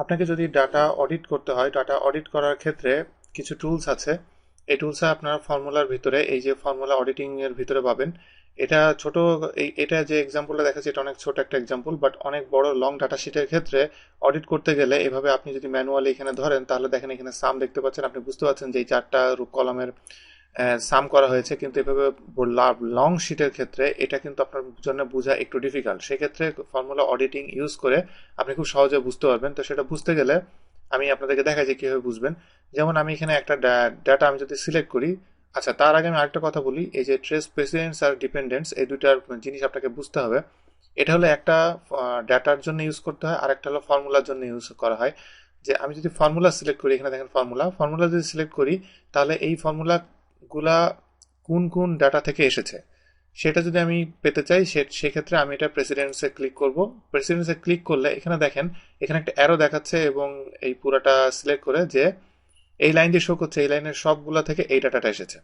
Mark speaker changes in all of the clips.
Speaker 1: আপনাকে যদি data audit করতে হয়, ডাটা অডিট করার ক্ষেত্রে কিছু টুলস আছে। এই টুলসে আপনার ফর্মুলার ভিতরে, এই যে ফর্মুলা অডিটিং এর ভিতরে পাবেন। এটা ছোট, এটা যে এক্সাম্পলটা দেখাচ্ছে এটা অনেক ছোট একটা এক্সাম্পল, বাট অনেক বড় লং ডাটা শিটের ক্ষেত্রে অডিট করতে গেলে এভাবে আপনি যদি ম্যানুয়ালি এখানে ধরেন, তাহলে দেখেন এখানে সাম দেখতে পাচ্ছেন। আপনি বুঝতে পারছেন যে এই চারটা কলামের সাম করা হয়েছে, কিন্তু এভাবে লং শিটের ক্ষেত্রে এটা কিন্তু আপনার জন্য বোঝা একটু ডিফিকাল্ট। সেক্ষেত্রে ফর্মুলা অডিটিং ইউজ করে আপনি খুব সহজে বুঝতে পারবেন। তো সেটা বুঝতে গেলে আমি আপনাদেরকে দেখাই যে কিভাবে বুঝবেন। যেমন আমি এখানে একটা ডাটা আমি যদি সিলেক্ট করি, আচ্ছা তার আগে আমি আরেকটা কথা বলি। এই যে ট্রেস প্রেসিডেন্টস আর ডিপেন্ডেন্টস, এই দুইটার জিনিস আপনাকে বুঝতে হবে। এটা হলো একটা ডাটার জন্য ইউজ করতে হয়, আর একটা হলো ফর্মুলার জন্য ইউজ করা হয়। যে আমি যদি ফর্মুলা সিলেক্ট করি, এখানে দেখেন ফর্মুলা, ফর্মুলা যদি সিলেক্ট করি, তাহলে এই ফর্মুলা গুলা কোন কোন ডাটা থেকে এসেছে সেটা যদি আমি পেতে চাই, সেক্ষেত্রে আমি এটা প্রেসিডেন্সে ক্লিক করব। প্রেসিডেন্সে ক্লিক করলে এখানে দেখেন, এখানে একটা অ্যারো দেখাচ্ছে, এবং এই পুরাটা সিলেক্ট করে যে এই লাইন দিয়ে শো করছে, এই লাইনের সবগুলা থেকে এই ডাটাটা এসেছে।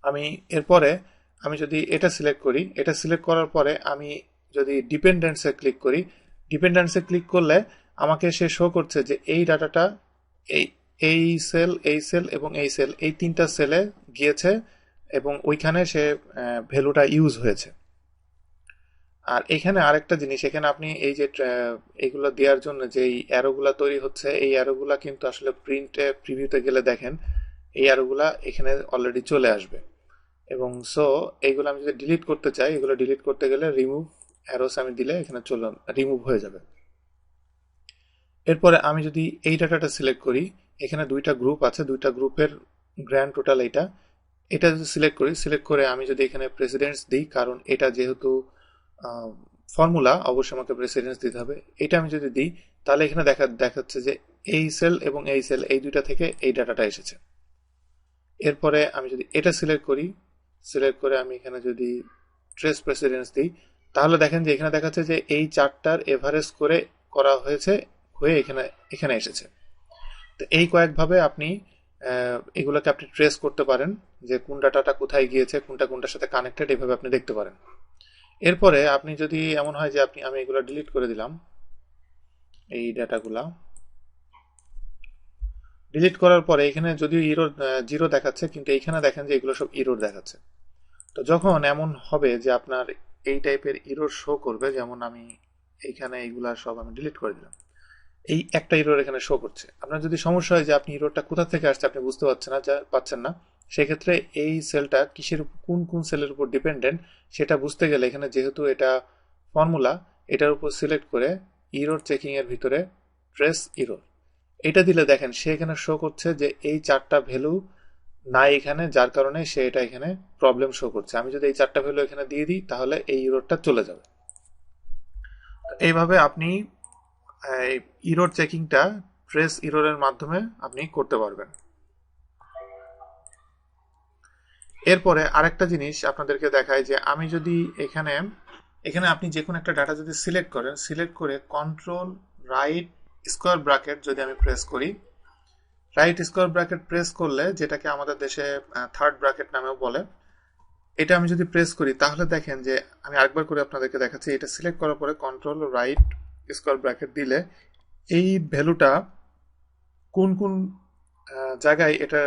Speaker 1: আমি এরপরে আমি যদি এটা সিলেক্ট করি, এটা সিলেক্ট করার পরে আমি যদি ডিপেন্ডেন্টসে ক্লিক করি, ডিপেন্ডেন্টসে ক্লিক করলে আমাকে সে শো করছে যে এই ডাটাটা এই এই সেল, এই সেল এবং এই সেল, এই তিনটা সেলে গিয়েছে, এবং ওইখানে সে ভ্যালুটা ইউজ হয়েছে। আর এখানে আরেকটা জিনিস, এখানে আপনি এই যে এইগুলো দেওয়ার জন্য যে এই অ্যারোগুলা তৈরি হচ্ছে, এই অ্যারোগুলা কিন্তু আসলে প্রিভিউতে গেলে দেখেন এই অ্যারোগুলা এখানে অলরেডি চলে আসবে। এবং সো এইগুলো আমি যদি ডিলিট করতে চাই, এগুলো ডিলিট করতে গেলে রিমুভ অ্যারোস আমি দিলে এখানে চলে রিমুভ হয়ে যাবে। এরপরে আমি যদি এই ডাটাটা সিলেক্ট করি, এখানে দুইটা গ্রুপ আছে, দুইটা গ্রুপের গ্র্যান্ড টোটাল এইটা, এটা যদি সিলেক্ট করি, সিলেক্ট করে আমি যদি এখানে প্রেসিডেন্টস দিই, কারণ এটা যেহেতু ফর্মুলা অবশ্যই আমাকে প্রেসিডেন্স দিতে হবে। এটা আমি যদি দিই, তাহলে এখানে দেখাচ্ছে যে এই সেল এবং এই সেল, এই দুইটা থেকে এই ডাটাটা এসেছে। এরপরে আমি যদি এটা সিলেক্ট করি, সিলেক্ট করে আমি এখানে যদি ট্রেস প্রেসিডেন্স দিই, তাহলে দেখেন যে এখানে দেখাচ্ছে যে এই চারটার এভারেজ করে করা হয়েছে, হয়ে এখানে এখানে এসেছে। তো এই কয়েকভাবে আপনি এগুলোকে আপনি ট্রেস করতে পারেন, যে কোন ডাটাটা কোথায় গিয়েছে, কোনটা কোনটার সাথে কানেক্টেড, এভাবে আপনি দেখতে পারেন। এরপরে আপনি যদি এমন হয় যে আমি এগুলো ডিলিট করে দিলাম, এই ডাটাগুলা ডিলিট করার পরে এখানে যদিও ইরোর জিরো দেখাচ্ছে, কিন্তু এইখানে দেখেন যে এগুলো সব ইরোর দেখাচ্ছে। তো যখন এমন হবে যে আপনার এই টাইপের ইরোর শো করবে, যেমন আমি এইখানে এইগুলা সব আমি ডিলিট করে দিলাম, এই একটা ইরোর এখানে শো করছে। আপনার যদি সমস্যা হয় যে আপনি ইরোরটা কোথা থেকে আসছে আপনি বুঝতে পারছেন না, সেক্ষেত্রে এই সেলটা কিসের কোন কোন সেলের উপর ডিপেন্ডেন্ট সেটা বুঝতে গেলে এখানে যেহেতু এটা ফর্মুলা, এটার উপর সিলেক্ট করে ইরোর চেকিং এর ভিতরে ট্রেস ইরোর এটা দিলে দেখেন সে এখানে শো করছে যে এই চারটা ভ্যালু নাই এখানে, যার কারণে সে এটা এখানে প্রবলেম শো করছে। আমি যদি এই চারটা ভ্যালু এখানে দিয়ে দিই, তাহলে এই ইরোরটা চলে যাবে। এইভাবে আপনি ইরোর চেকিংটা ট্রেস ইরোরের মাধ্যমে আপনি করতে পারবেন। এরপরে আরেকটা জিনিস আপনাদেরকে দেখায়, যে আমি যদি এখানে এখানে আপনি যে কোনো একটা ডাটা যদি সিলেক্ট করেন, সিলেক্ট করে কন্ট্রোল রাইট স্কোয়ার ব্র্যাকেট যদি আমি প্রেস করি, রাইট স্কোয়ার ব্র্যাকেট প্রেস করলে, যেটাকে আমাদের দেশে থার্ড ব্র্যাকেট নামেও বলে, এটা আমি যদি প্রেস করি, তাহলে দেখেন যে আমি আরেকবার করে আপনাদেরকে দেখাচ্ছি। এটা সিলেক্ট করার পরে কন্ট্রোল রাইট স্কোয়ার ব্র্যাকেট দিলে এই ভ্যালুটা কোন কোন জায়গায় এটা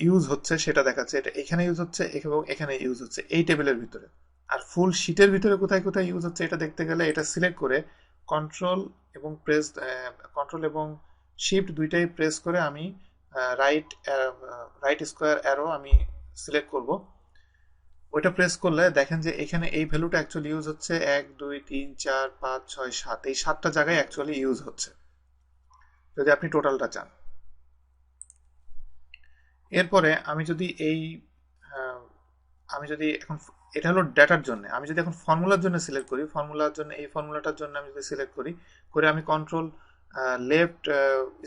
Speaker 1: ইউজ হচ্ছে সেটা দেখাচ্ছে। এটা এখানে ইউজ হচ্ছে এবং এখানে ইউজ হচ্ছে এই টেবিলের ভিতরে। আর ফুল শিটের ভিতরে কোথায় কোথায় ইউজ হচ্ছে এটা দেখতে গেলে এটা সিলেক্ট করে কন্ট্রোল এবং প্রেস, কন্ট্রোল এবং শিফট দুইটাই প্রেস করে আমি রাইট রাইট স্কোয়ার অ্যারো আমি সিলেক্ট করব। ওইটা প্রেস করলে দেখেন যে এখানে এই ভ্যালুটা অ্যাকচুয়ালি ইউজ হচ্ছে 1 2 3 4 5 6 7, এই 7টা জায়গায় অ্যাকচুয়ালি ইউজ হচ্ছে যদি আপনি টোটালটা চান। এরপরে আমি যদি এই আহ, আমি যদি এখন এটা হলো ডেটার জন্য, আমি যদি এখন ফর্মুলার জন্য সিলেক্ট করি, ফর্মুলার জন্য এই ফর্মুলাটার জন্য আমি যদি সিলেক্ট করি, করে আমি কন্ট্রোল লেফট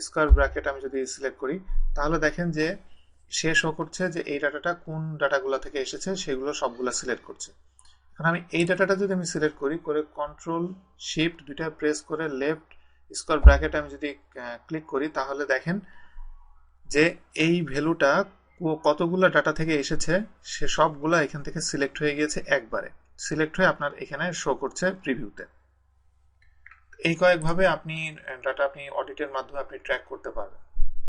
Speaker 1: স্কোয়ার ব্র্যাকেট আমি যদি সিলেক্ট করি, তাহলে দেখেন যে সে শো করছে যে এই ডাটাটা কোন ডাটাগুলো থেকে এসেছে সেগুলো সবগুলো সিলেক্ট করছে। এখন আমি এই ডাটাটা যদি আমি সিলেক্ট করি, করে কন্ট্রোল শিফট দুইটা প্রেস করে লেফট স্কোয়ার ব্র্যাকেট আমি যদি ক্লিক করি, তাহলে দেখেন যে এই ভ্যালুটা কতগুলো ডাটা থেকে এসেছে সে সবগুলা এখান থেকে সিলেক্ট হয়ে গিয়েছে একবারে, সিলেক্ট হয়ে আপনার এখানে শো করছে প্রিভিউতে। এই কয়েকভাবে আপনি ডাটা আপনি অডিটের মাধ্যমে আপনি ট্র্যাক করতে পারবেন।